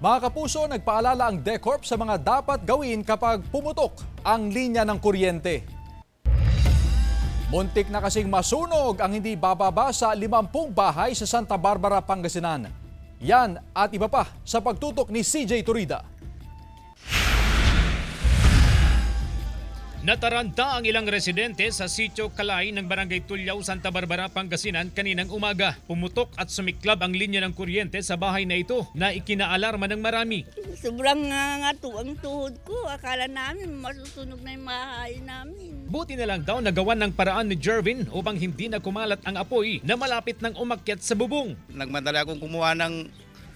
Mga kapuso, nagpaalala ang DECORP sa mga dapat gawin kapag pumutok ang linya ng kuryente. Muntik na kasing masunog ang hindi bababa sa 50 bahay sa Santa Barbara, Pangasinan. Yan at iba pa sa pagtutok ni CJ Turida. Nataranta ang ilang residente sa Sitio Kalay ng Barangay Tulyao, Santa Barbara, Pangasinan kaninang umaga. Pumutok at sumiklab ang linya ng kuryente sa bahay na ito na ikinaalarma ng marami. Sobrang ngato ang tuhod ko. Akala namin masusunog na yung bahay namin. Buti na lang daw nagawan ng paraan ni Jervin upang hindi na kumalat ang apoy na malapit ng umakyat sa bubong. Nagmadali akong kumuha ng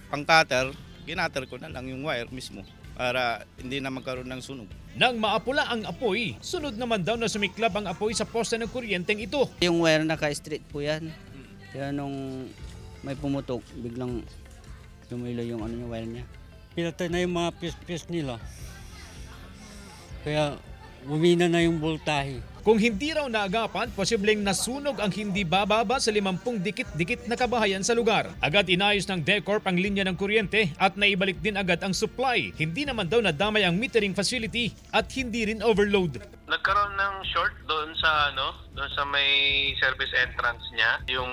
pang-cutter, ginatter ko na lang yung wire mismo para hindi na magkaroon ng sunog. Nang maapula ang apoy, sunod naman daw na sumiklab ang apoy sa poste ng kuryenteng ito. Yung wire naka-straight po yan. Kaya nung may pumutok, biglang lumilo yung wire niya. Pinatay na yung mga fuse nila. Kaya umina na yung voltahe. Kung hindi raw naagapan, posibleng nasunog ang hindi bababa sa 50 dikit-dikit na kabahayan sa lugar. Agad inayos ng DECORP ang linya ng kuryente at naibalik din agad ang supply. Hindi naman daw nadamay ang metering facility at hindi rin overload. Nagkaroon ng short doon sa doon sa may service entrance niya. Yung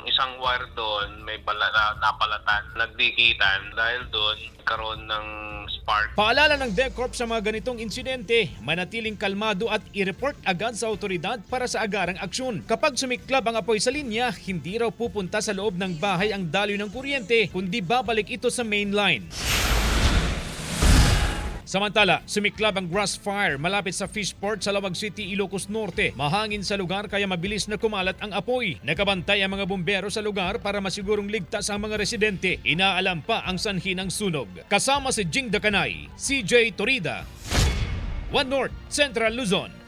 isang wire doon may napalatan, nagdikitan dahil doon nagkaroon ng spark. Paalala ng DECORP sa mga ganitong insidente, manatiling kalmado at i-report agad sa otoridad para sa agarang aksyon. Kapag sumiklab ang apoy sa linya, hindi raw pupunta sa loob ng bahay ang daloy ng kuryente, kundi babalik ito sa main line. Samantala, sumiklab ang grass fire malapit sa Fishport sa Lawag City, Ilocos Norte. Mahangin sa lugar kaya mabilis na kumalat ang apoy. Nakabantay ang mga bumbero sa lugar para masigurong ligtas ang mga residente. Inaalam pa ang sanhi ng sunog. Kasama si Jing Dacanay, CJ Torida, One North, Central Luzon.